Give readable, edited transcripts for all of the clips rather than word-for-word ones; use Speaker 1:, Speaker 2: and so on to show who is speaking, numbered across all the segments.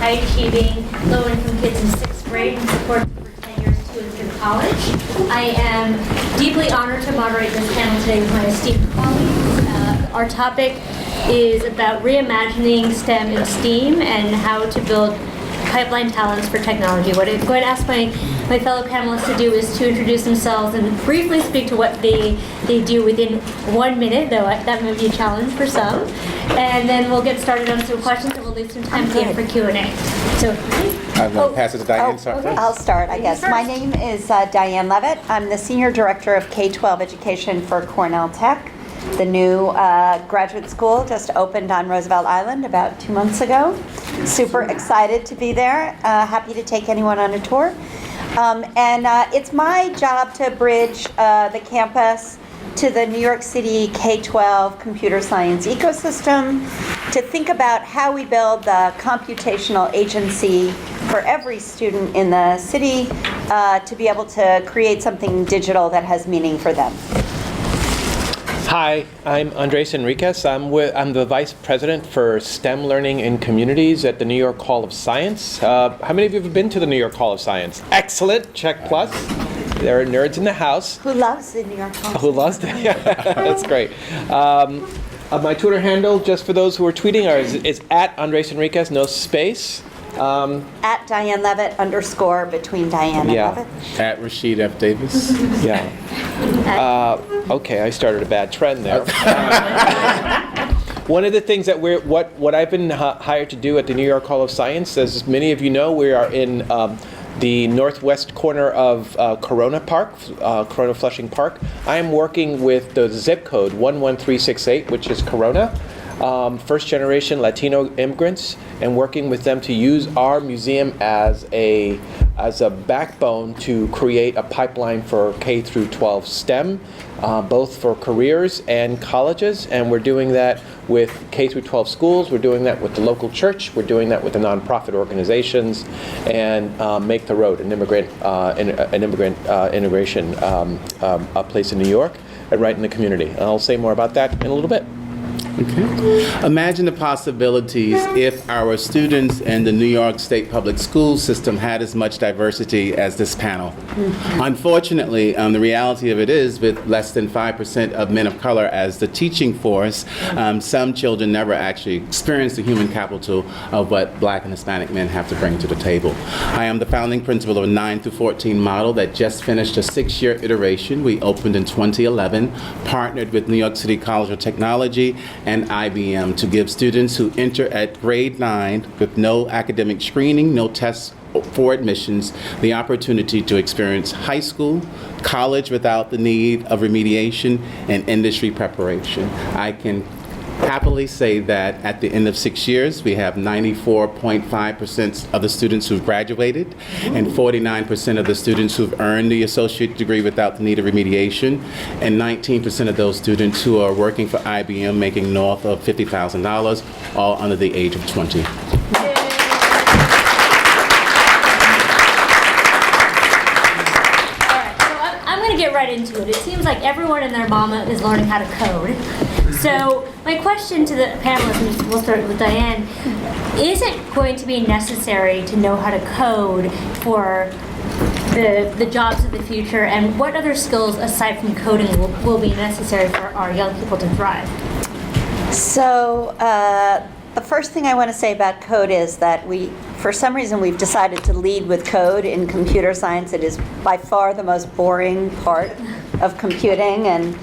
Speaker 1: high-achieving, low-income kids in 6th grade and supports them for 10 years to and through college. I am deeply honored to moderate this panel today with my esteemed colleagues. Our topic is about reimagining STEM and STEAM and how to build pipeline talents for technology. What I'm going to ask my fellow panelists to do is to introduce themselves and briefly speak to what they do within 1 minute, though that may be a challenge for some. And then we'll get started on some questions and we'll leave some time at the end for Q&A. So,
Speaker 2: I'm going to pass it to Diane.
Speaker 1: Okay.
Speaker 3: I'll start, I guess. My name is Diane Levitt. I'm the Senior Director of K-12 Education for Cornell Tech. The new graduate school just opened on Roosevelt Island about 2 months ago. Super excited to be there. Happy to take anyone on a tour. It's my job to bridge the campus to the New York City K-12 computer science ecosystem, to think about how we build the computational agency for every student in the city to be able to create something digital that has meaning for them.
Speaker 2: Hi, I'm Andrés Henríquez. I'm the Vice President for STEM Learning in Communities at the New York Hall of Science. How many of you have been to the New York Hall of Science? Excellent, check plus. There are nerds in the house.
Speaker 3: Who loves the New York Hall of Science?
Speaker 2: Who loves it? That's great. My Twitter handle, just for those who are tweeting, is at Andrés Henríquez, no space.
Speaker 3: At Diane Levitt _ between Diane and Levitt.
Speaker 4: At Rashid F. Davis.
Speaker 2: Yeah. Okay, I started a bad trend there. One of the things that what I've been hired to do at the New York Hall of Science, as many of you know, we are in the northwest corner of Corona Flushing Park. I am working with the zip code 11368, which is Corona. First generation Latino immigrants, and working with them to use our museum as a backbone to create a pipeline for K through 12 STEM, both for careers and colleges. And we're doing that with K through 12 schools. We're doing that with the local church. We're doing that with the nonprofit organizations, and Make the Road, an immigrant integration place in New York, and right in the community. And I'll say more about that in a little bit.
Speaker 4: Okay. Imagine the possibilities if our students in the New York State public school system had as much diversity as this panel. Mm-hmm. Unfortunately, the reality of it is, with less than 5% of men of color as the teaching force, some children never actually experience the human capital of what Black and Hispanic men have to bring to the table. I am the founding principal of a 9 through 14 model that just finished a 6-year iteration. We opened in 2011, partnered with New York City College of Technology and IBM to give students who enter at grade 9 with no academic screening, no tests for admissions, the opportunity to experience high school, college without the need of remediation, and industry preparation. I can happily say that at the end of 6 years, we have 94.5% of the students who've graduated and 49% of the students who've earned the associate degree without the need of remediation, and 19% of those students who are working for IBM making north of $50,000, all under the age of 20.
Speaker 1: I'm going to get right into it. It seems like everyone and their mama is learning how to code. So my question to the panelists, and we'll start with Diane, is it going to be necessary to know how to code for the jobs of the future, and what other skills aside from coding will be necessary for our young people to thrive?
Speaker 3: So the first thing I want to say about code is that for some reason, we've decided to lead with code in computer science. It is by far the most boring part of computing, and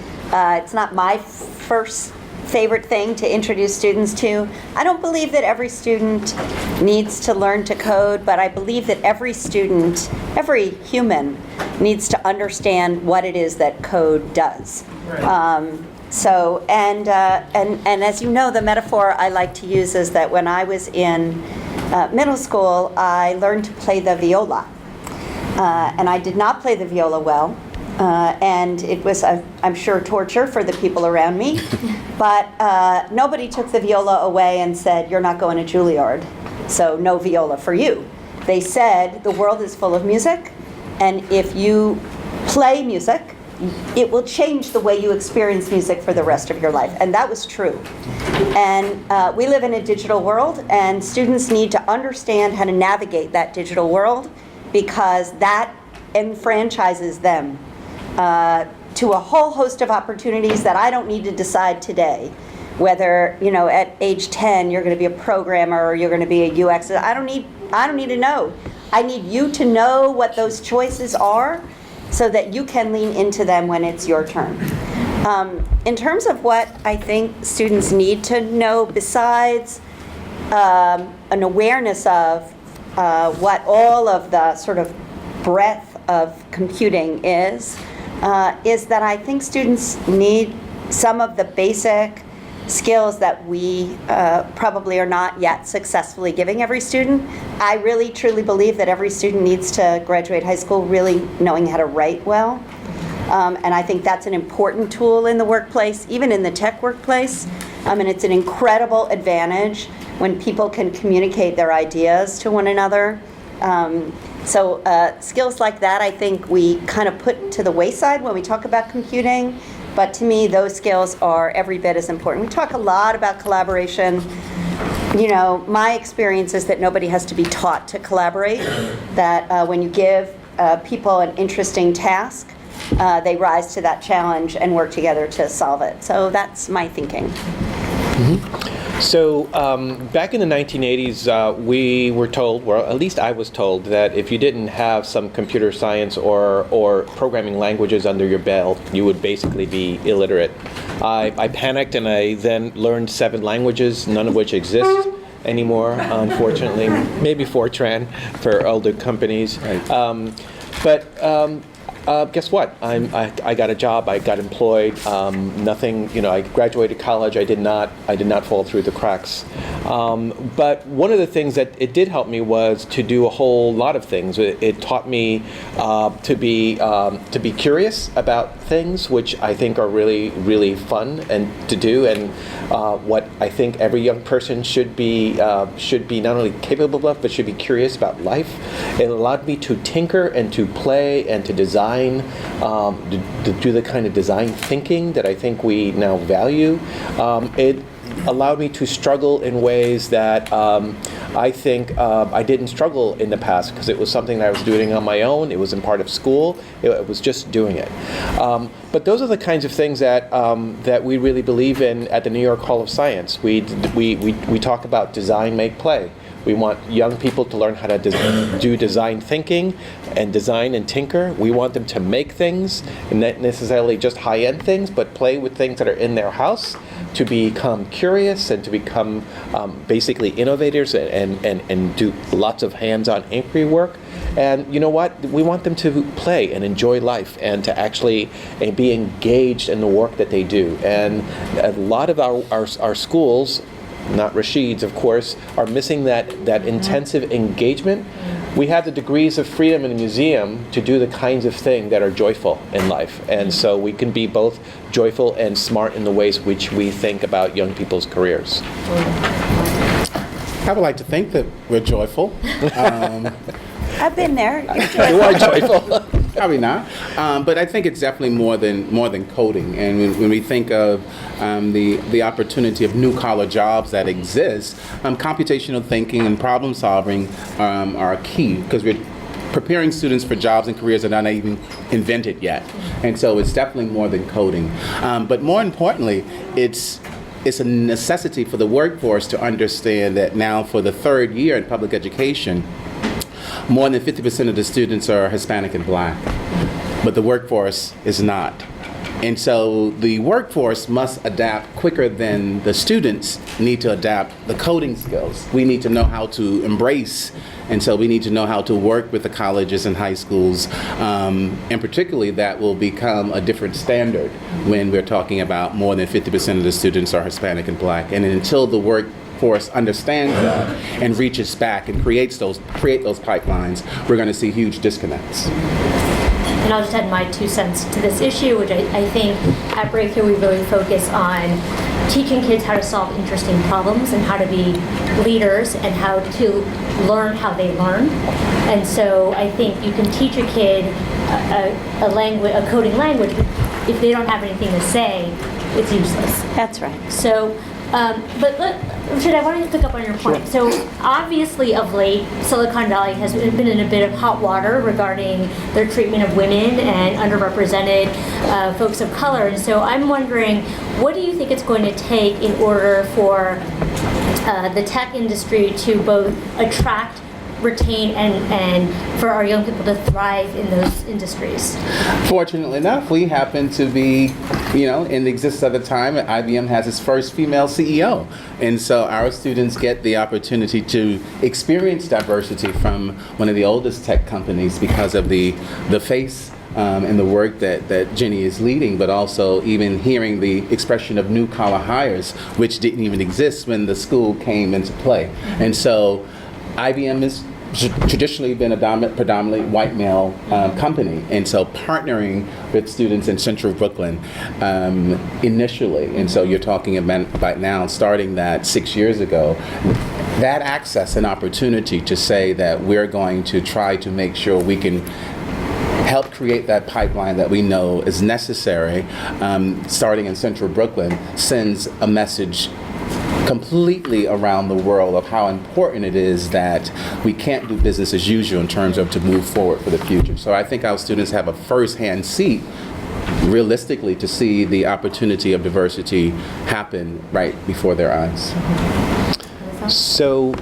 Speaker 3: it's not my first favorite thing to introduce students to. I don't believe that every student needs to learn to code, but I believe that every student, every human, needs to understand what it is that code does. Right. And as you know, the metaphor I like to use is that when I was in middle school, I learned to play the viola. And I did not play the viola well. And it was, I'm sure, torture for the people around me. But nobody took the viola away and said, "You're not going to Juilliard, so no viola for you." They said, the world is full of music, and if you play music, it will change the way you experience music for the rest of your life. And that was true. And we live in a digital world, and students need to understand how to navigate that digital world, because that enfranchises them to a whole host of opportunities that I don't need to decide today. Whether, you know, at age 10 you're going to be a programmer or you're going to be a UX. I don't need to know. I need you to know what those choices are so that you can lean into them when it's your turn. In terms of what I think students need to know, besides an awareness of what all of the sort of breadth of computing is that I think students need some of the basic skills that we probably are not yet successfully giving every student. I really truly believe that every student needs to graduate high school really knowing how to write well. And I think that's an important tool in the workplace, even in the tech workplace. And it's an incredible advantage when people can communicate their ideas to one another. So skills like that, I think we kind of put to the wayside when we talk about computing. But to me, those skills are every bit as important. We talk a lot about collaboration. You know, my experience is that nobody has to be taught to collaborate, that when you give people an interesting task, they rise to that challenge and work together to solve it. So that's my thinking.
Speaker 2: So back in the 1980s, we were told, well, at least I was told, that if you didn't have some computer science or programming languages under your belt, you would basically be illiterate. I panicked, and I then learned 7 languages, none of which exist anymore, unfortunately. Maybe Fortran for older companies. Right. Guess what? I got a job. I got employed. Nothing. You know, I graduated college. I did not fall through the cracks. But one of the things that it did help me was to do a whole lot of things. It taught me to be curious about things, which I think are really, really fun and to do, and what I think every young person should be not only capable of, but should be curious about life. It allowed me to tinker and to play and to design. To do the kind of design thinking that I think we now value. It allowed me to struggle in ways that I think I didn't struggle in the past, because it was something that I was doing on my own. It wasn't part of school. It was just doing it. But those are the kinds of things that we really believe in at the New York Hall of Science. We talk about design, make, play. We want young people to learn how to do design thinking and design and tinker. We want them to make things, and not necessarily just high-end things, but play with things that are in their house, to become curious and to become basically innovators and do lots of hands-on inquiry work. And you know what? We want them to play and enjoy life and to actually be engaged in the work that they do. And a lot of our schools, not Rashid's, of course, are missing that intensive engagement. We have the degrees of freedom in a museum to do the kinds of things that are joyful in life. And so we can be both joyful and smart in the ways which we think about young people's careers.
Speaker 4: I would like to think that we're joyful.
Speaker 3: I've been there.
Speaker 2: You are joyful.
Speaker 4: Probably not, but I think it's definitely more than coding. And when we think of the opportunity of new collar jobs that exist, computational thinking and problem solving are key, because we're preparing students for jobs and careers that are not even invented yet. And so it's definitely more than coding. But more importantly, it's a necessity for the workforce to understand that now, for the 3rd year in public education, more than 50% of the students are Hispanic and Black, but the workforce is not. And so the workforce must adapt quicker than the students need to adapt the coding skills. We need to know how to embrace, and so we need to know how to work with the colleges and high schools, and particularly that will become a different standard when we're talking about more than 50% of the students are Hispanic and Black. And until the workforce understands that and reaches back and create those pipelines, we're going to see huge disconnects.
Speaker 1: And I'll just add my 2 cents to this issue, which I think at Breakout we really focus on teaching kids how to solve interesting problems and how to be leaders and how to learn how they learn. And so I think you can teach a kid a coding language, but if they don't have anything to say, it's useless.
Speaker 3: That's right.
Speaker 1: So Rashid, I wanted to pick up on your point. So obviously of late, Silicon Valley has been in a bit of hot water regarding their treatment of women and underrepresented folks of color. And so I'm wondering, what do you think it's going to take in order for the tech industry to both attract, retain, and for our young people to thrive in those industries?
Speaker 4: Fortunately enough, we happen to be, in the existence of the time, IBM has its first female CEO. And so our students get the opportunity to experience diversity from one of the oldest tech companies because of the face and the work that Jenny is leading, but also even hearing the expression of new collar hires, which didn't even exist when the school came into play. And so IBM has traditionally been a predominantly white male company, and so partnering with students in Central Brooklyn initially, and so you're talking about now starting that 6 years ago, that access and opportunity to say that we're going to try to make sure we can help create that pipeline that we know is necessary, starting in Central Brooklyn, sends a message completely around the world of how important it is that we can't do business as usual in terms of to move forward for the future. So I think our students have a first-hand seat, realistically, to see the opportunity of diversity happen right before their eyes.
Speaker 2: So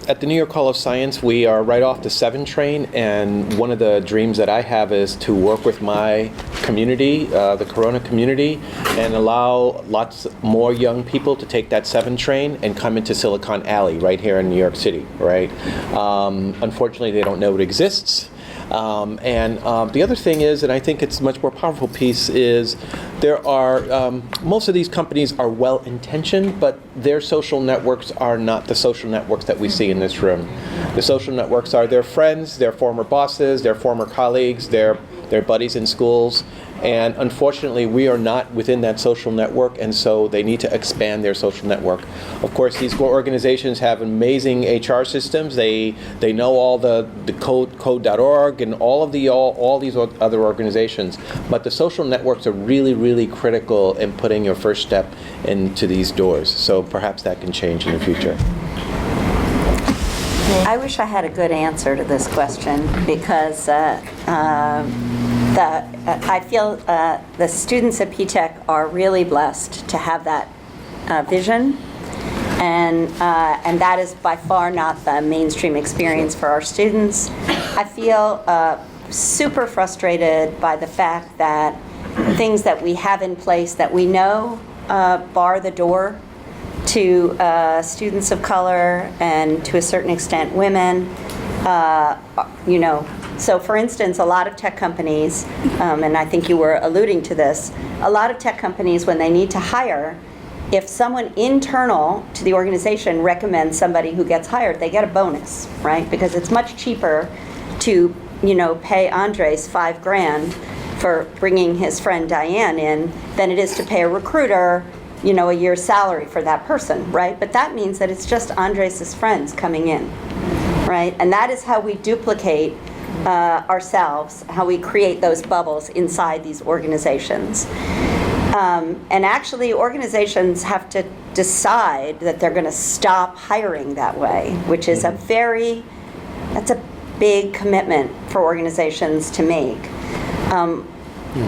Speaker 2: at the New York Hall of Science, we are right off the 7 train, and one of the dreams that I have is to work with my community, the Corona community, and allow lots more young people to take that 7 train and come into Silicon Alley right here in New York City, right? Unfortunately, they don't know it exists. The other thing is, and I think it's a much more powerful piece, is there are, most of these companies are well-intentioned, but their social networks are not the social networks that we see in this room. The social networks are their friends, their former bosses, their former colleagues, their buddies in schools. And unfortunately, we are not within that social network, and so they need to expand their social network. Of course, these organizations have amazing HR systems. They know all the code.org and all these other organizations. But the social networks are really, really critical in putting your first step into these doors. So perhaps that can change in the future.
Speaker 3: I wish I had a good answer to this question because I feel the students at P-TECH are really blessed to have that vision, and that is by far not the mainstream experience for our students. I feel super frustrated by the fact that things that we have in place that we know bar the door to students of color and to a certain extent women, So for instance, a lot of tech companies, and I think you were alluding to this, a lot of tech companies, when they need to hire, if someone internal to the organization recommends somebody who gets hired, they get a bonus, right? Because it's much cheaper to, pay Andrés $5,000 for bringing his friend Diane in than it is to pay a recruiter, a year's salary for that person, right? But that means that it's just Andrés' friends coming in, right? And that is how we duplicate ourselves, how we create those bubbles inside these organizations. And actually, organizations have to decide that they're going to stop hiring that way, which is that's a big commitment for organizations to make.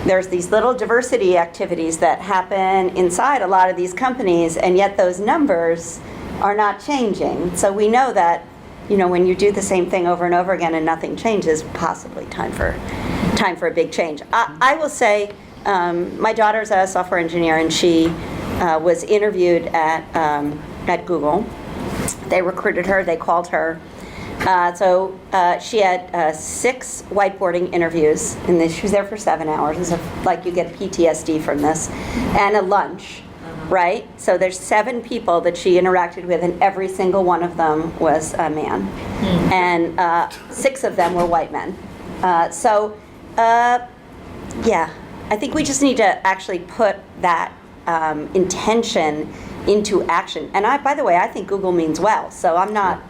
Speaker 3: There's these little diversity activities that happen inside a lot of these companies, and yet those numbers are not changing. So we know that when you do the same thing over and over again and nothing changes, possibly time for a big change. I will say, my daughter's a software engineer, and she was interviewed at Google. They recruited her. They called her. So she had 6 whiteboarding interviews, and she was there for 7 hours. So like you get PTSD from this, and a lunch. Right? So there's 7 people that she interacted with, and every single one of them was a man. And 6 of them were white men. Yeah, I think we just need to actually put that intention into action. And by the way, I think Google means well, so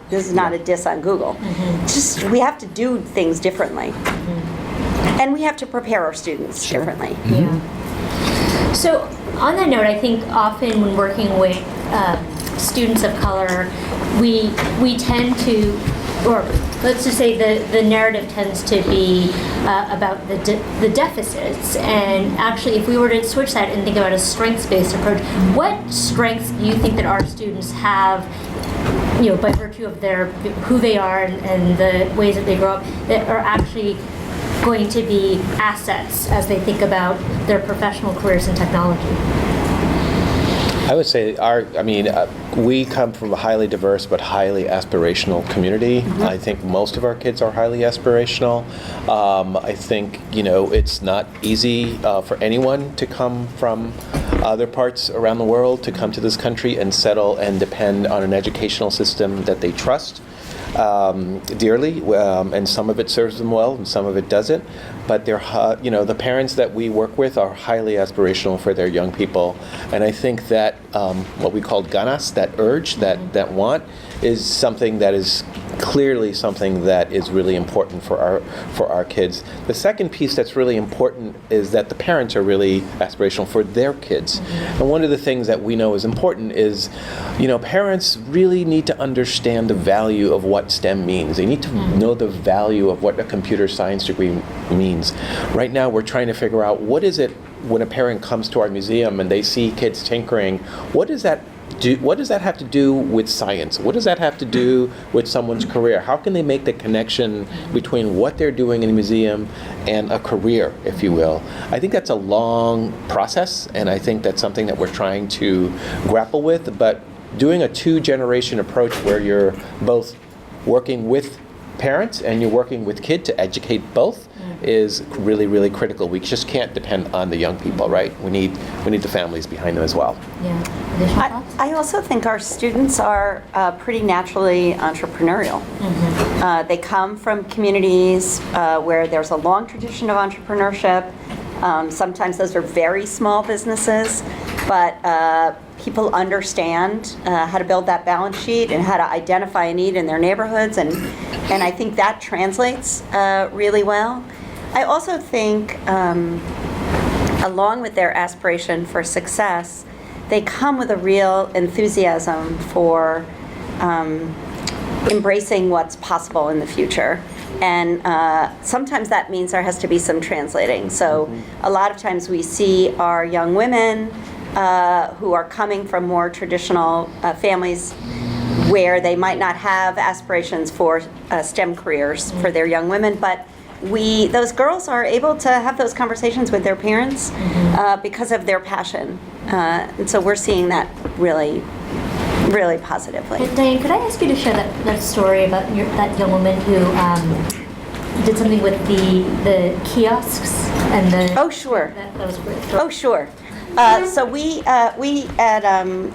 Speaker 3: this is not a diss on Google. Just, we have to do things differently. And we have to prepare our students differently.
Speaker 1: Yeah. So on that note, I think often when working with students of color, we tend to, or let's just say the narrative tends to be about the deficits. And actually, if we were to switch that and think about a strengths-based approach, what strengths do you think that our students have, by virtue of who they are and the ways that they grow up, that are actually going to be assets as they think about their professional careers in technology?
Speaker 2: I would say we come from a highly diverse but highly aspirational community. I think most of our kids are highly aspirational. I think, it's not easy for anyone to come from other parts around the world to come to this country and settle and depend on an educational system that they trust dearly, and some of it serves them well and some of it doesn't. But they're, the parents that we work with are highly aspirational for their young people, and I think that what we call ganas, that urge, that want, is something that is clearly something that is really important for our kids. The second piece that's really important is that the parents are really aspirational for their kids. And one of the things that we know is important is, parents really need to understand the value of what STEM means. They need to know the value of what a computer science degree means. Right now, we're trying to figure out, what is it when a parent comes to our museum and they see kids tinkering, what does that have to do with science? What does that have to do with someone's career? How can they make the connection between what they're doing in the museum and a career, if you will? I think that's a long process, and I think that's something that we're trying to grapple with. But doing a two-generation approach where you're both working with parents and you're working with kids to educate both is really, really critical. We just can't depend on the young people, right? We need the families behind them as well.
Speaker 1: Yeah. Additional thoughts?
Speaker 3: I also think our students are pretty naturally entrepreneurial. They come from communities where there's a long tradition of entrepreneurship. Sometimes those are very small businesses, but people understand how to build that balance sheet and how to identify a need in their neighborhoods, and I think that translates really well. I also think, along with their aspiration for success, they come with a real enthusiasm for embracing what's possible in the future. And sometimes that means there has to be some translating. So a lot of times we see our young women who are coming from more traditional families where they might not have aspirations for STEM careers for their young women, but those girls are able to have those conversations with their parents because of their passion. And so we're seeing that really, really positively.
Speaker 1: And Diane, could I ask you to share that story about that young woman who did something with the kiosks and the...
Speaker 3: Oh, sure.
Speaker 1: That was great.
Speaker 3: Oh, sure. So we at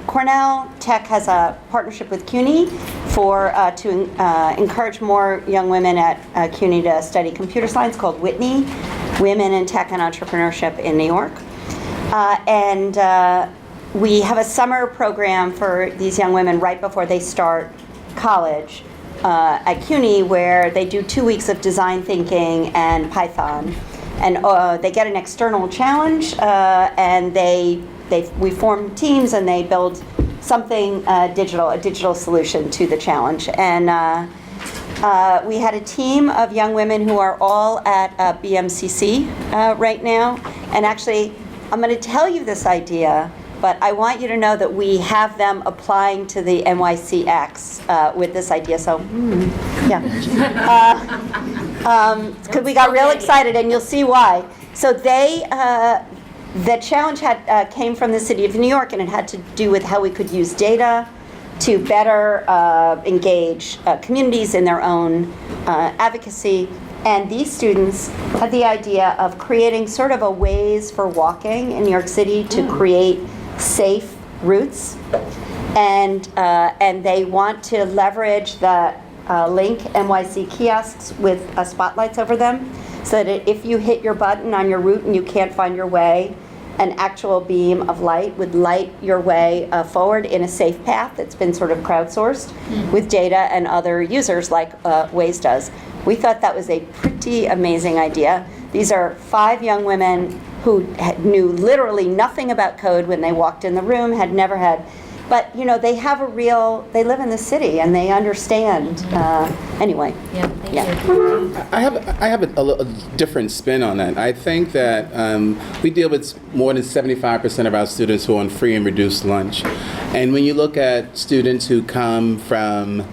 Speaker 3: Cornell Tech has a partnership with CUNY to encourage more young women at CUNY to study computer science, called Whitney, Women in Tech and Entrepreneurship in New York. And we have a summer program for these young women right before they start college at CUNY, where they do 2 weeks of design thinking and Python. And they get an external challenge, and we form teams and they build something a digital solution to the challenge. And we had a team of young women who are all at BMCC right now. And actually, I'm going to tell you this idea, but I want you to know that we have them applying to the NYSCIE with this idea. So, yeah. Because we got real excited, and you'll see why. So the challenge came from the city of New York, and it had to do with how we could use data to better engage communities in their own advocacy. And these students had the idea of creating sort of a Waze for walking in New York City to create safe routes. And they want to leverage the Link NYC kiosks with spotlights over them, so that if you hit your button on your route and you can't find your way, an actual beam of light would light your way forward in a safe path that's been sort of crowdsourced with data and other users like Waze does. We thought that was a pretty amazing idea. These are 5 young women who knew literally nothing about code when they walked in the room, had never had but they have they live in the city and they understand. Anyway.
Speaker 1: Yeah, thank
Speaker 3: Yeah.
Speaker 1: you.
Speaker 4: I have a different spin on that. I think that we deal with more than 75% of our students who are on free and reduced lunch. And when you look at students who come from,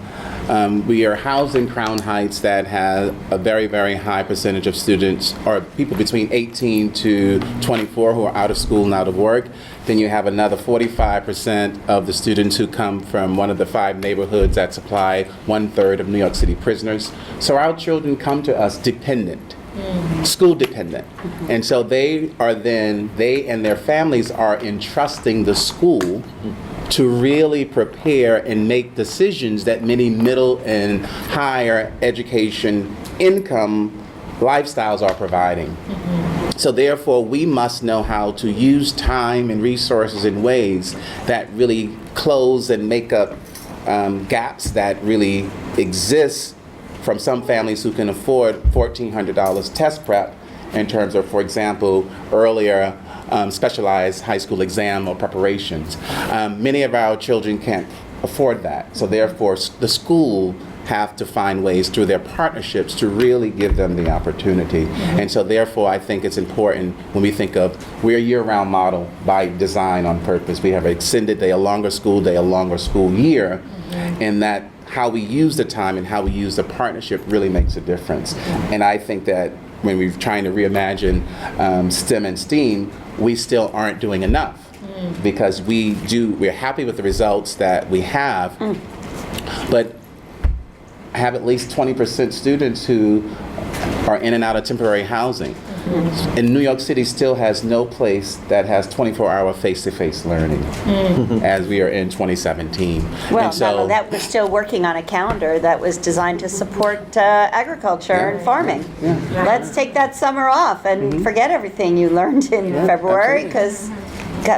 Speaker 4: we are housed in Crown Heights that has a very, very high percentage of students or people between 18 to 24 who are out of school and out of work. Then you have another 45% of the students who come from one of the 5 neighborhoods that supply 1/3 of New York City prisoners. So our children come to us dependent, school dependent. And so they and their families are entrusting the school to really prepare and make decisions that many middle and higher education income lifestyles are providing. So therefore, we must know how to use time and resources in ways that really close and make up gaps that really exist from some families who can afford $1,400 test prep in terms of, for example, earlier specialized high school exam or preparations. Many of our children can't afford that. So therefore, the school have to find ways through their partnerships to really give them the opportunity. And so therefore, I think it's important when we think of, we're a year-round model by design on purpose. We have an extended day, a longer school day, a longer school year, and that how we use the time and how we use the partnership really makes a difference. And I think that when we're trying to reimagine STEM and STEAM, we still aren't doing enough because we're happy with the results that we have, but I have at least 20% students who are in and out of temporary housing. And New York City still has no place that has 24-hour face-to-face learning as we are in 2017.
Speaker 3: Well,
Speaker 4: And so,
Speaker 3: not only that, we're still working on a calendar that was designed to support agriculture and farming. Let's take that summer off and forget everything you learned in February, because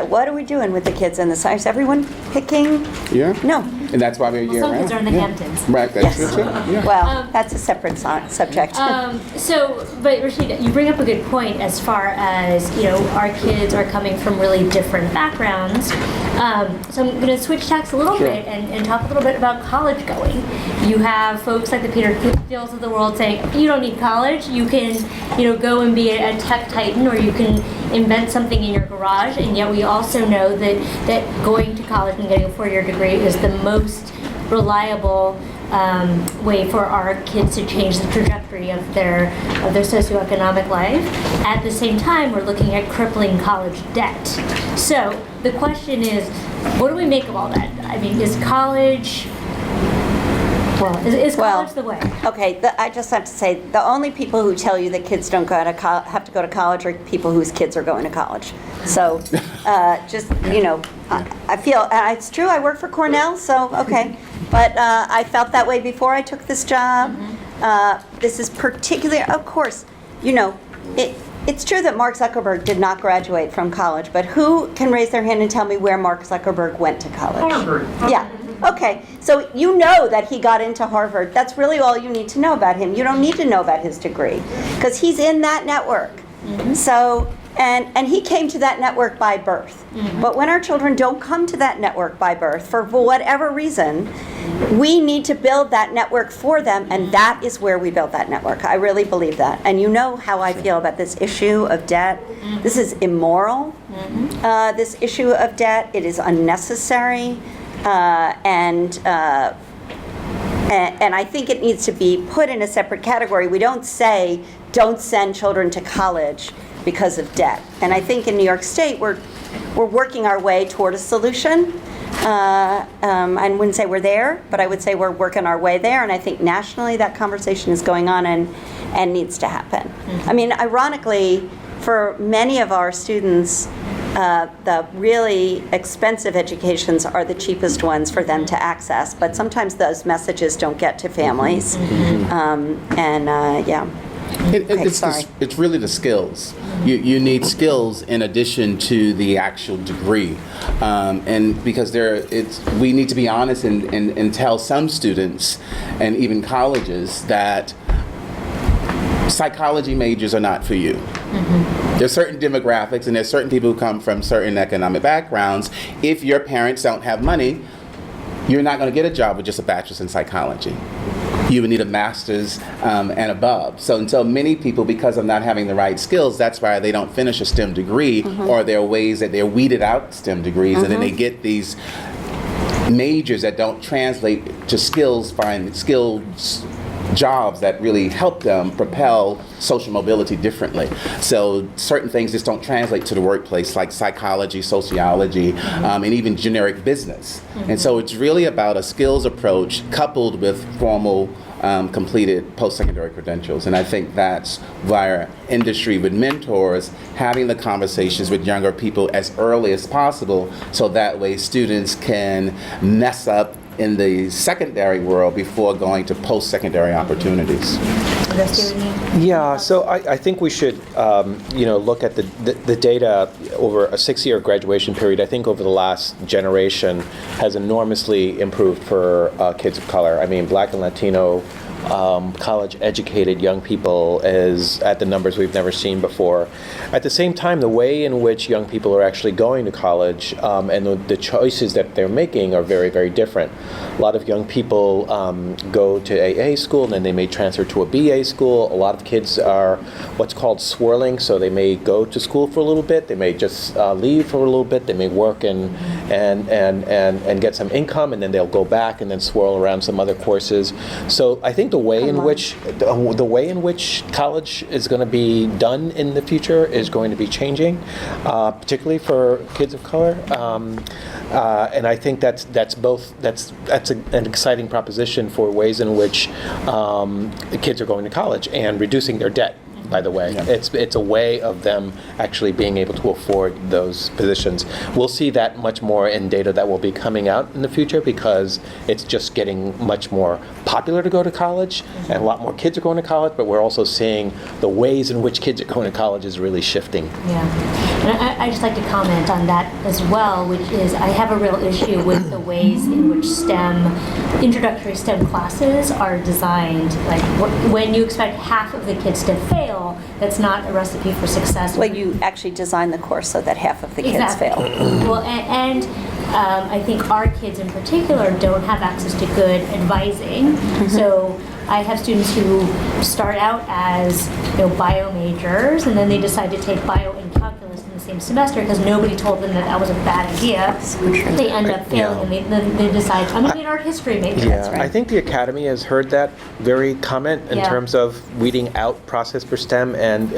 Speaker 3: what are we doing with the kids in the summer? Is everyone picking?
Speaker 4: Yeah.
Speaker 3: No.
Speaker 4: And that's why we're
Speaker 1: Well, some kids are in the
Speaker 4: year-round.
Speaker 1: Hamptons.
Speaker 4: Right, that's
Speaker 3: Yes.
Speaker 4: true too. Yeah.
Speaker 3: Well, that's a separate subject.
Speaker 1: But Rashid, you bring up a good point as far as, our kids are coming from really different backgrounds. So I'm going to switch tacks a little bit and talk a little bit about college going. You have folks like the Peter Thiels of the world saying, you don't need college. You can, go and be a tech titan, or you can invent something in your garage. And yet we also know that going to college and getting a 4-year degree is the most reliable way for our kids to change the trajectory of their socioeconomic life. At the same time, we're looking at crippling college debt. So the question is, what do we make of all that? I mean, is college the way?
Speaker 3: Okay, I just have to say, the only people who tell you that kids don't have to go to college are people whose kids are going to college. So I feel, it's true, I work for Cornell, so okay. But I felt that way before I took this job. This is particularly, of course, it's true that Mark Zuckerberg did not graduate from college, but who can raise their hand and tell me where Mark Zuckerberg went to college?
Speaker 5: Harvard.
Speaker 3: Yeah. Okay, so you know that he got into Harvard. That's really all you need to know about him. You don't need to know about his degree, because he's in that network. So, and he came to that network by birth. But when our children don't come to that network by birth, for whatever reason, we need to build that network for them, and that is where we build that network. I really believe that. And you know how I feel about this issue of debt. This is immoral, this issue of debt. It is unnecessary. And I think it needs to be put in a separate category. We don't say, don't send children to college because of debt. And I think in New York State, we're working our way toward a solution. I wouldn't say we're there, but I would say we're working our way there. And I think nationally that conversation is going on and needs to happen. I mean, ironically, for many of our students, the really expensive educations are the cheapest ones for them to access, but sometimes those messages don't get to families.
Speaker 4: It's really the skills. You need skills in addition to the actual degree, and because we need to be honest and tell some students and even colleges that psychology majors are not for you. There's certain demographics and there's certain people who come from certain economic backgrounds. If your parents don't have money, you're not going to get a job with just a bachelor's in psychology. You would need a master's and above. So many people, because of not having the right skills, that's why they don't finish a STEM degree, or there are ways that they're weeded out STEM degrees, and then they get these majors that don't translate to skills jobs that really help them propel social mobility differently. So certain things just don't translate to the workplace, like psychology, sociology, and even generic business. And so it's really about a skills approach coupled with formal completed post-secondary credentials. And I think that's why our industry with mentors, having the conversations with younger people as early as possible, so that way students can mess up in the secondary world before going to post-secondary opportunities.
Speaker 2: Yeah, so I think we should, look at the data over a 6-year graduation period. I think over the last generation has enormously improved for kids of color. I mean, Black and Latino college-educated young people is at the numbers we've never seen before. At the same time, the way in which young people are actually going to college and the choices that they're making are very, very different. A lot of young people go to AA school and then they may transfer to a BA school. A lot of kids are what's called swirling, so they may go to school for a little bit, they may just leave for a little bit, they may work and get some income, and then they'll go back and then swirl around some other courses. So I think the way in which college is going to be done in the future is going to be changing, particularly for kids of color. And I think that's an exciting proposition for ways in which kids are going to college and reducing their debt. By the way, it's a way of them actually being able to afford those positions. We'll see that much more in data that will be coming out in the future, because it's just getting much more popular to go to college, and a lot more kids are going to college, but we're also seeing the ways in which kids are going to college is really shifting.
Speaker 1: Yeah, and I just like to comment on that as well, which is I have a real issue with the ways in which introductory STEM classes are designed. Like when you expect half of the kids to fail, that's not a recipe for success.
Speaker 3: Well, you actually design the course so that half of the kids fail.
Speaker 1: Well, and I think our kids in particular don't have access to good advising. So I have students who start out as bio majors, and then they decide to take bio and calculus in the same semester because nobody told them that was a bad idea. They end up failing, and then they decide, I'm going to be an art history major.
Speaker 2: Yeah, I think the Academy has heard that very comment in terms of weeding out process for STEM, and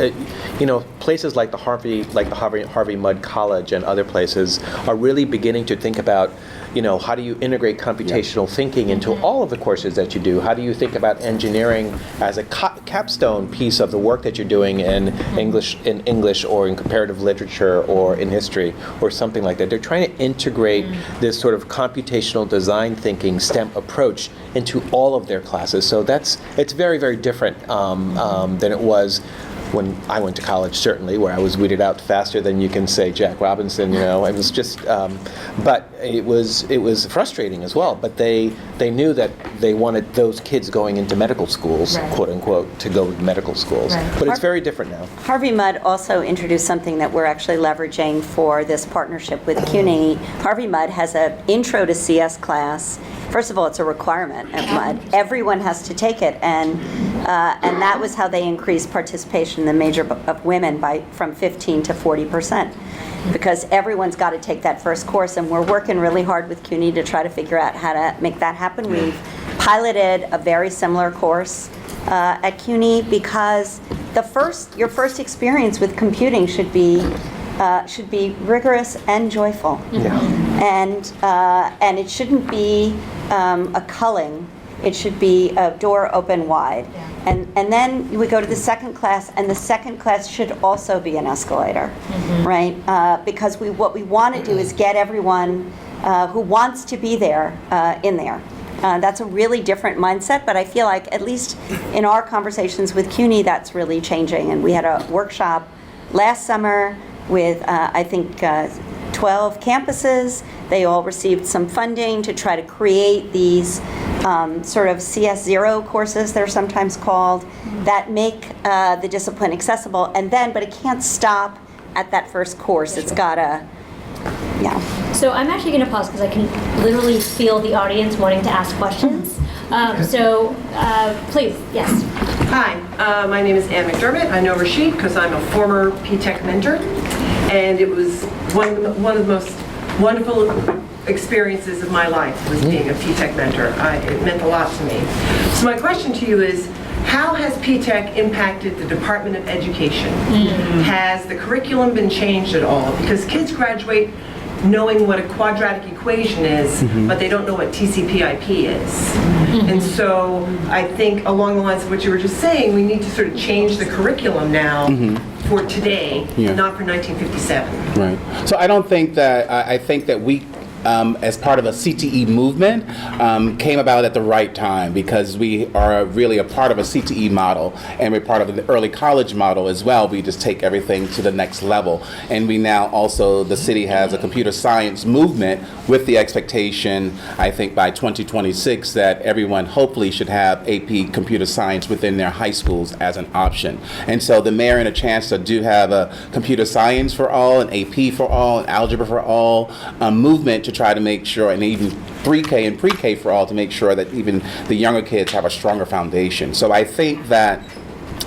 Speaker 2: places like the Harvey Mudd College and other places are really beginning to think about, how do you integrate computational thinking into all of the courses that you do? How do you think about engineering as a capstone piece of the work that you're doing in English or in comparative literature or in history or something like that? They're trying to integrate this sort of computational design thinking STEM approach into all of their classes. So it's very, very different than it was when I went to college, certainly, where I was weeded out faster than you can say Jack Robinson. It was just, but it was frustrating as well. But they knew that they wanted those kids going into medical schools, quote unquote, to go to medical schools. But it's very different now.
Speaker 3: Harvey Mudd also introduced something that we're actually leveraging for this partnership with CUNY. Harvey Mudd has an Intro to CS class. First of all, it's a requirement at Mudd. Everyone has to take it, and that was how they increased participation in the major of women from 15 to 40%, because everyone's got to take that first course, and we're working really hard with CUNY to try to figure out how to make that happen. We've piloted a very similar course at CUNY, because your first experience with computing should be rigorous and joyful. And it shouldn't be a culling. It should be a door open wide. And then we go to the second class, and the second class should also be an escalator, right? Because what we want to do is get everyone who wants to be there in there. That's a really different mindset, but I feel like, at least in our conversations with CUNY, that's really changing. And we had a workshop last summer with, I think, 12 campuses. They all received some funding to try to create these sort of CS0 courses, they're sometimes called, that make the discipline accessible, but it can't stop at that first course. It's gotta,
Speaker 1: So I'm actually going to pause because I can literally feel the audience wanting to ask questions. Please, yes.
Speaker 5: Hi, my name is Ann McDermott. I know Rashid because I'm a former P-TECH mentor, and it was one of the most wonderful experiences of my life was being a P-TECH mentor. It meant a lot to me. So my question to you is, how has P-TECH impacted the Department of Education? Has the curriculum been changed at all? Because kids graduate knowing what a quadratic equation is, but they don't know what TCP/IP is. And so I think along the lines of what you were just saying, we need to sort of change the curriculum now for today, not for 1957.
Speaker 4: Right. So I don't think that, I think that we, as part of a CTE movement, came about at the right time because we are really a part of a CTE model and we're part of the early college model as well. We just take everything to the next level. And we now also, the city has a computer science movement with the expectation, I think by 2026, that everyone hopefully should have AP computer science within their high schools as an option. And so the mayor and a chancellor do have a computer science for all, an AP for all, an algebra for all movement to try to make sure, and even pre-K and pre-K for all, to make sure that even the younger kids have a stronger foundation. So I think that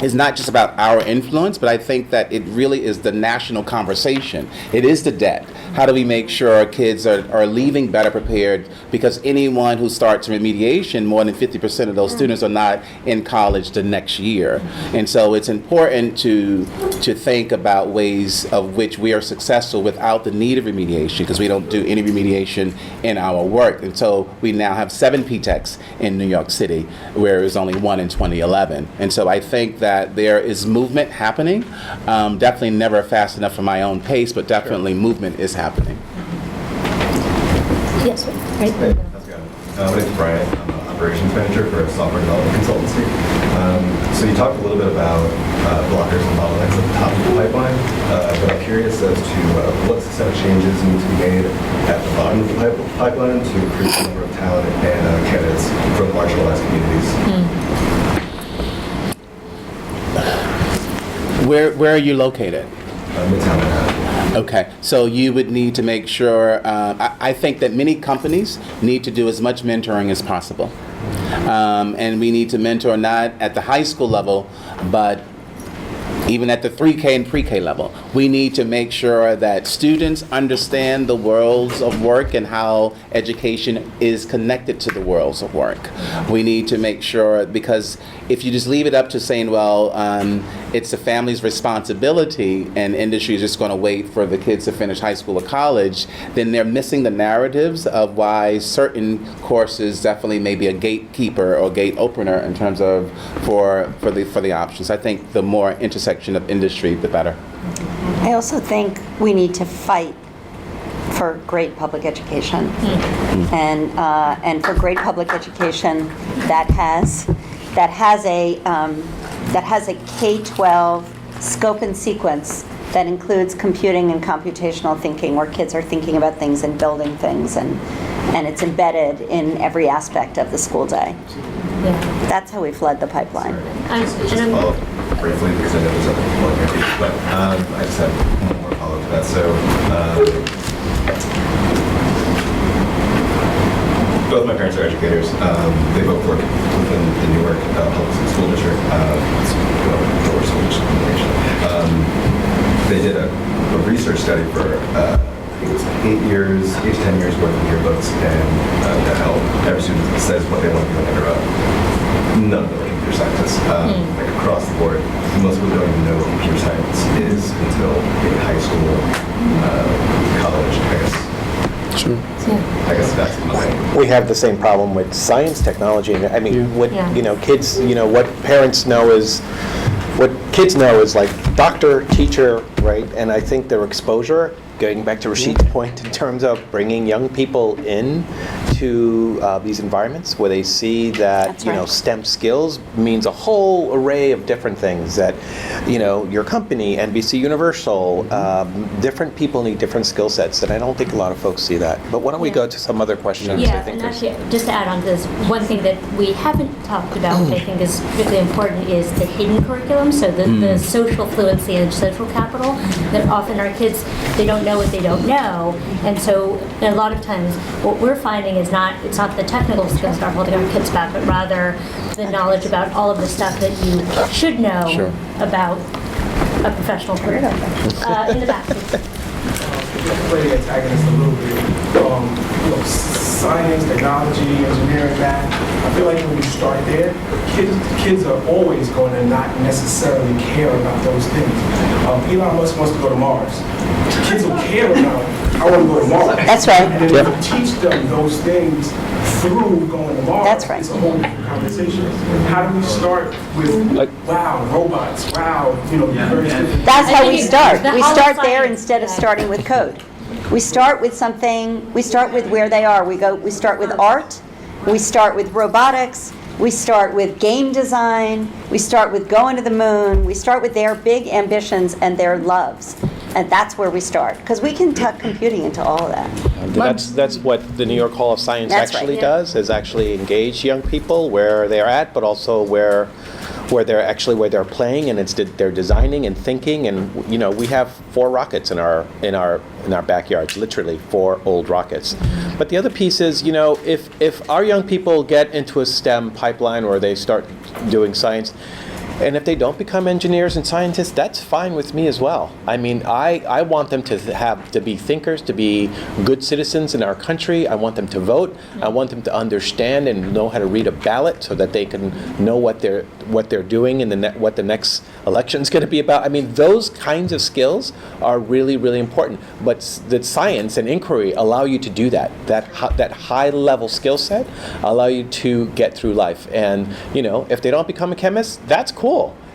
Speaker 4: it's not just about our influence, but I think that it really is the national conversation. It is the debt. How do we make sure our kids are leaving better prepared? Because anyone who starts remediation, more than 50% of those students are not in college the next year. And so it's important to think about ways of which we are successful without the need of remediation, because we don't do any remediation in our work. And so we now have 7 P-TECHs in New York City, where it was only 1 in 2011. And so I think that there is movement happening. Definitely never fast enough for my own pace, but definitely movement is happening.
Speaker 1: Yes, right.
Speaker 6: Hey, how's it going? My name is Brian. I'm an operations manager for a software development consultancy. So you talked a little bit about blockers and bottlenecks at the top of the pipeline, but I'm curious as to what set of changes need to be made at the bottom of the pipeline to increase the number of talent and candidates from marginalized communities.
Speaker 4: Where are you located?
Speaker 6: Midtown Manhattan.
Speaker 4: Okay, so you would need to make sure, I think that many companies need to do as much mentoring as possible. And we need to mentor not at the high school level, but even at the 3K and pre-K level. We need to make sure that students understand the worlds of work and how education is connected to the worlds of work. We need to make sure, because if you just leave it up to saying, well, it's the family's responsibility and industry is just going to wait for the kids to finish high school or college, then they're missing the narratives of why certain courses definitely may be a gatekeeper or gate opener in terms of for the options. I think the more intersection of industry, the better.
Speaker 3: I also think we need to fight for great public education, and for great public education that has a K-12 scope and sequence that includes computing and computational thinking, where kids are thinking about things and building things, and it's embedded in every aspect of the school day.
Speaker 1: Yeah.
Speaker 3: That's how we flood the pipeline.
Speaker 6: Just follow up briefly, because I know there's other people in here, but I just have one more follow-up to that. So both my parents are educators. They both work within the Newark Public School District. It's the worst school district in the nation. They did a research study for I think it was 8 years, 8 to 10 years worth of yearbooks, and how every student says what they want to be when they grow up. None of them are computer scientists. Like across the board, most people don't even know what computer science is until maybe high school, college, I guess.
Speaker 4: Sure.
Speaker 6: I guess that's my...
Speaker 2: We have the same problem with science, technology, and I mean, what
Speaker 1: Yeah.
Speaker 2: kids, what parents know is, what kids know is like doctor, teacher, right? And I think their exposure, going back to Rashid's point, in terms of bringing young people in into these environments where they see that
Speaker 3: That's right.
Speaker 2: STEM skills means a whole array of different things, that your company, NBC Universal, different people need different skill sets, and I don't think a lot of folks see that. But why don't we go to some other questions? I
Speaker 1: Yeah,
Speaker 2: think
Speaker 1: and
Speaker 2: there's-
Speaker 1: actually, just to add on to this, one thing that we haven't talked about, which I think is really important, is the hidden curriculum. So the social fluency and social capital, that often our kids, they don't know what they don't know. And so a lot of times what we're finding is it's not the technical skills that are holding our kids back, but rather the knowledge about all of the stuff that you should know about a professional career. In the back.
Speaker 7: Play the antagonist a little bit. Science, technology, engineering, math. I feel like when you start there, kids are always going to not necessarily care about those things. Elon Musk wants to go to Mars. Kids will care about, I want to go to Mars.
Speaker 3: That's right.
Speaker 7: And then if you teach them those things through going to Mars,
Speaker 3: That's right.
Speaker 7: it's a whole different conversation. How do we start with, wow, robots, wow, very different.
Speaker 3: That's how we start.
Speaker 1: The
Speaker 3: We
Speaker 1: whole
Speaker 3: start there
Speaker 1: science,
Speaker 3: instead of
Speaker 1: yeah.
Speaker 3: starting with code. We start with something, we start with where they are. We start with art, we start with robotics, we start with game design, we start with going to the moon, we start with their big ambitions and their loves. And that's where we start, because we can tuck computing into all of that.
Speaker 2: That's what the New York Hall of Science
Speaker 3: That's right,
Speaker 2: actually
Speaker 1: yeah.
Speaker 2: does, is actually engage young people where they're at, but also where they're playing, and they're designing and thinking. And we have 4 rockets in our backyards, literally 4 old rockets. But the other piece is, if our young people get into a STEM pipeline or they start doing science, and if they don't become engineers and scientists, that's fine with me as well. I mean, I want them to be thinkers, to be good citizens in our country. I want them to vote. I want them to understand and know how to read a ballot so that they can know what they're doing and what the next election is going to be about. I mean, those kinds of skills are really, really important. But the science and inquiry allow you to do that. That high level skill set allow you to get through life. And if they don't become a chemist, that's cool.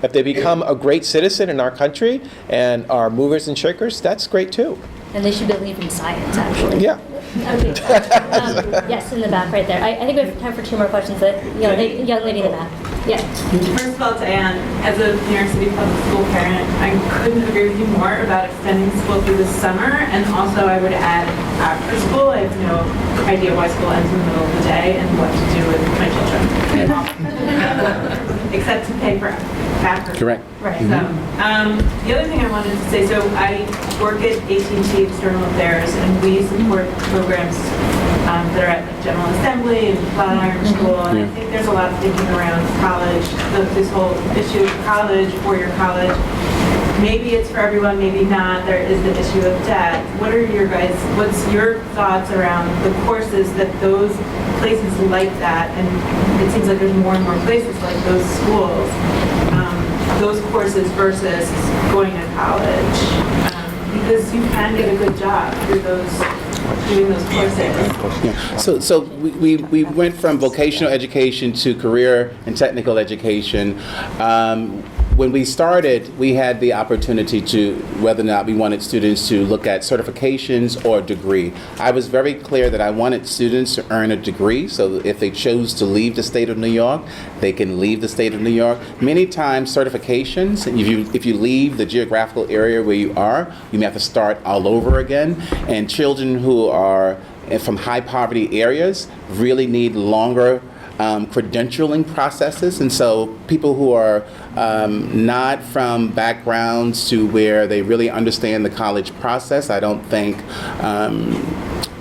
Speaker 2: If they become a great citizen in our country and are movers and shakers, that's great too.
Speaker 1: And they should believe in science, actually.
Speaker 2: Yeah.
Speaker 1: Okay. Yes, in the back, right there. I think we have time for 2 more questions. The young lady in the back. Yeah.
Speaker 8: First of all, Diane, as a New York City public school parent, I couldn't agree with you more about extending school through the summer, and also I would add after school. I have no idea why school ends in the middle of the day and what to do with my children. Except to pay for after.
Speaker 4: Correct.
Speaker 1: Right.
Speaker 8: So, the other thing I wanted to say, so I work at AT&T External Affairs, and we support programs that are at like General Assembly and Flatiron School, and I think there's a lot of thinking around college, this whole issue of college, four-year college. Maybe it's for everyone, maybe not. There is the issue of debt. What's your thoughts around the courses that those places like that, and it seems like there's more and more places like those schools, those courses versus going to college, because you can get a good job through doing those courses.
Speaker 4: Yeah. So we went from vocational education to career and technical education. When we started, we had the opportunity to, whether or not we wanted students to look at certifications or degree. I was very clear that I wanted students to earn a degree, so if they chose to leave the state of New York, they can leave the state of New York. Many times certifications, if you leave the geographical area where you are, you may have to start all over again. And children who are from high poverty areas really need longer credentialing processes, and so people who are not from backgrounds to where they really understand the college process, I don't think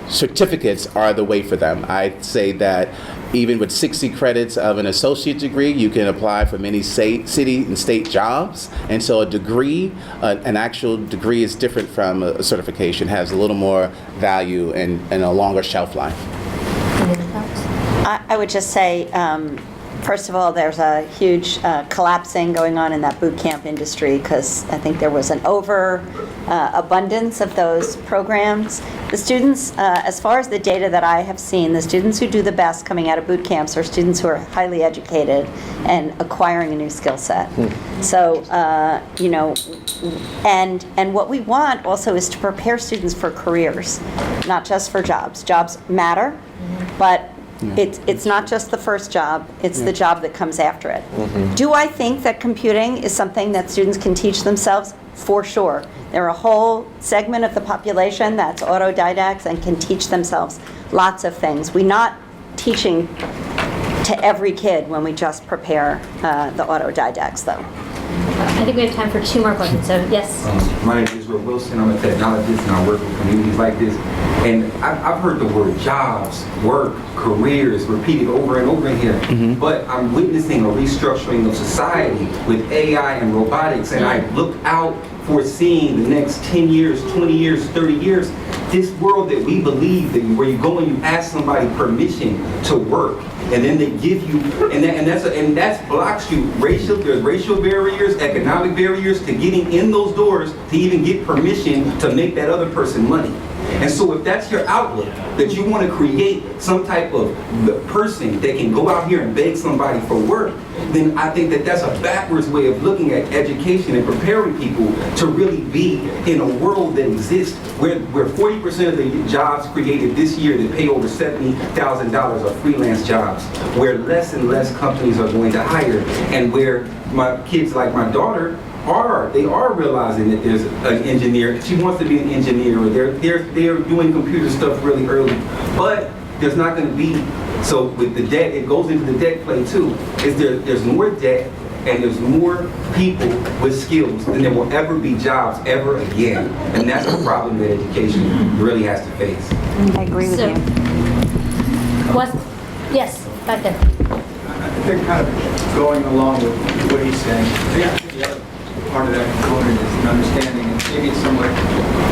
Speaker 4: certificates are the way for them. I'd say that even with 60 credits of an associate degree, you can apply for many city and state jobs, and so a degree, an actual degree, is different from a certification, has a little more value and a longer shelf life.
Speaker 1: Any other thoughts?
Speaker 3: I would just say, first of all, there's a huge collapsing going on in that boot camp industry, because I think there was an abundance of those programs. The students, as far as the data that I have seen, the students who do the best coming out of boot camps are students who are highly educated and acquiring a new skill set. So, you know, and what we want also is to prepare students for careers, not just for jobs. Jobs matter, but it's not just the first job, it's the job that comes after it. Do I think that computing is something that students can teach themselves? For sure. There are a whole segment of the population that's autodidacts and can teach themselves lots of things. We're not teaching to every kid when we just prepare the autodidacts, though.
Speaker 1: I think we have time for 2 more questions, so yes.
Speaker 9: My name is Israel Wilson. I'm a technologist and I work with communities like this. And I've heard the word jobs, work, careers repeated over and over again. But I'm witnessing a restructuring of society with AI and robotics. And I look out foreseeing the next 10 years, 20 years, 30 years, this world that we believe that where you go and you ask somebody permission to work, and then they give you, and that blocks you. There's racial barriers, economic barriers to getting in those doors to even get permission to make that other person money. And so if that's your outlook, that you want to create some type of person that can go out here and beg somebody for work, then I think that that's a backwards way of looking at education and preparing people to really be in a world that exists where 40% of the jobs created this year that pay over $70,000 are freelance jobs, where less and less companies are going to hire, and where my kids like my daughter they are realizing that there's an engineer. She wants to be an engineer, or they're doing computer stuff really early. But there's not going to be, so with the debt, it goes into the debt play too. There's more debt and there's more people with skills than there will ever be jobs ever again. And that's the problem that education really has to face.
Speaker 3: I agree with you.
Speaker 1: Yes, back there.
Speaker 10: I think kind of going along with what he's saying, the other part of that component is an understanding, and maybe it's somewhat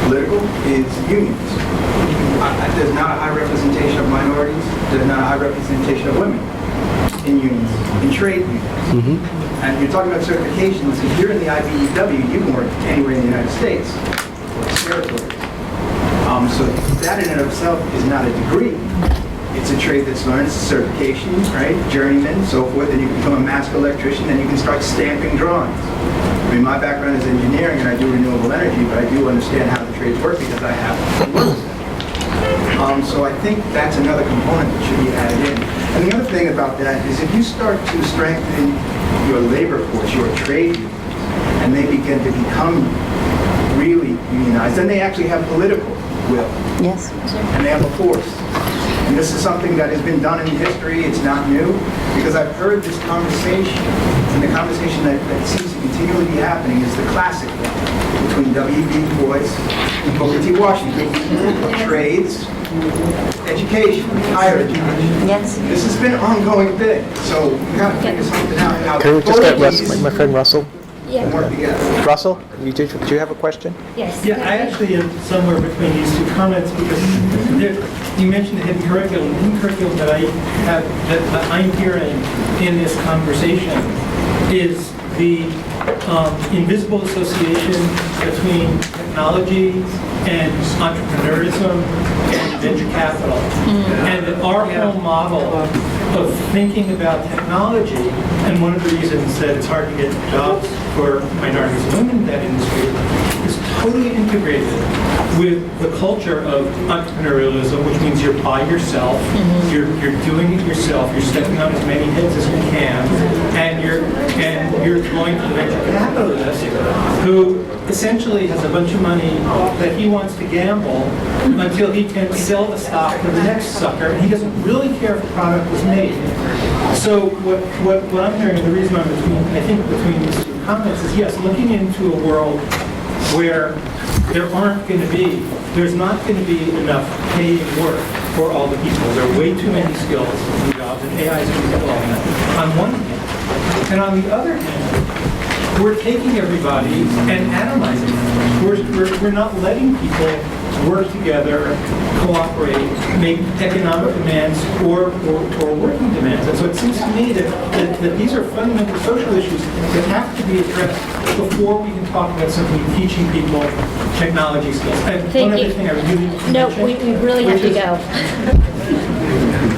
Speaker 10: political, is unions. There's not a high representation of minorities, there's not a high representation of women in unions, in trade unions. And you're talking about certifications. If you're in the IBEW, you can work anywhere in the United States or territories. So that in and of itself is not a degree. It's a trade that's learned, it's a certification, right? Journeyman, so forth, and you become a master electrician, and you can start stamping drawings. I mean, my background is engineering, and I do renewable energy, but I do understand how the trades work because I have to work with them. So I think that's another component that should be added in. And the other thing about that is if you start to strengthen your labor force, your trade unions, and they begin to become really unionized, then they actually have political will.
Speaker 3: Yes.
Speaker 10: And they have a force. And this is something that has been done in history. It's not new, because I've heard this conversation, and the conversation that seems to continually be happening is the classic one between W.B. Du Bois and Booker T. Washington. Trades, education, higher education.
Speaker 3: Yes.
Speaker 10: This has been an ongoing thing, so we got to figure something out. How
Speaker 2: Can we just get
Speaker 10: both of these
Speaker 2: my friend Russell?
Speaker 1: Yeah.
Speaker 10: work together.
Speaker 2: Russell, do you have a question?
Speaker 1: Yes.
Speaker 11: Yeah, I actually am somewhere between these two comments because you mentioned the hidden curriculum. The hidden curriculum that that I'm hearing in this conversation is the invisible association between technology and entrepreneurism and venture capital. And that our whole model of thinking about technology, and one of the reasons that it's hard to get jobs for minorities and women in that industry, is totally integrated with the culture of entrepreneurialism, which means you're by yourself, you're doing it yourself, you're stepping on as many heads as you can, and you're going to the venture capitalist who essentially has a bunch of money that he wants to gamble until he can sell the stock to the next sucker, and he doesn't really care if the product was made. So what I'm hearing, and the reason I'm between these two comments is, yes, looking into a world where there's not going to be enough paid work for all the people. There are way too many skills and jobs, and AI is going to fill all that on one hand. And on the other hand, we're taking everybody and atomizing them. We're not letting people work together, cooperate, make economic demands or working demands. And so it seems to me that these are fundamental social issues that have to be addressed before we can talk about simply teaching people technology skills. And
Speaker 1: Thank
Speaker 11: one
Speaker 1: you.
Speaker 11: other thing I really need to
Speaker 1: No,
Speaker 11: mention,
Speaker 1: we really have
Speaker 11: which
Speaker 1: to
Speaker 11: is-
Speaker 1: go.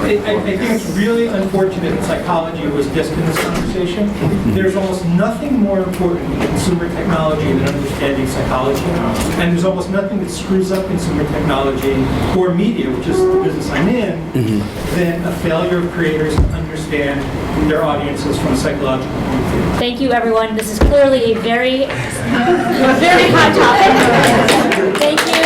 Speaker 11: I think it's really unfortunate that psychology was just in this conversation. There's almost nothing more important in consumer technology than understanding psychology. And there's almost nothing that screws up consumer technology or media, which is the business I'm in, than a failure of creators to understand their audiences from a psychological point of view.
Speaker 1: Thank you, everyone. This is clearly a very, very hot topic. Thank you.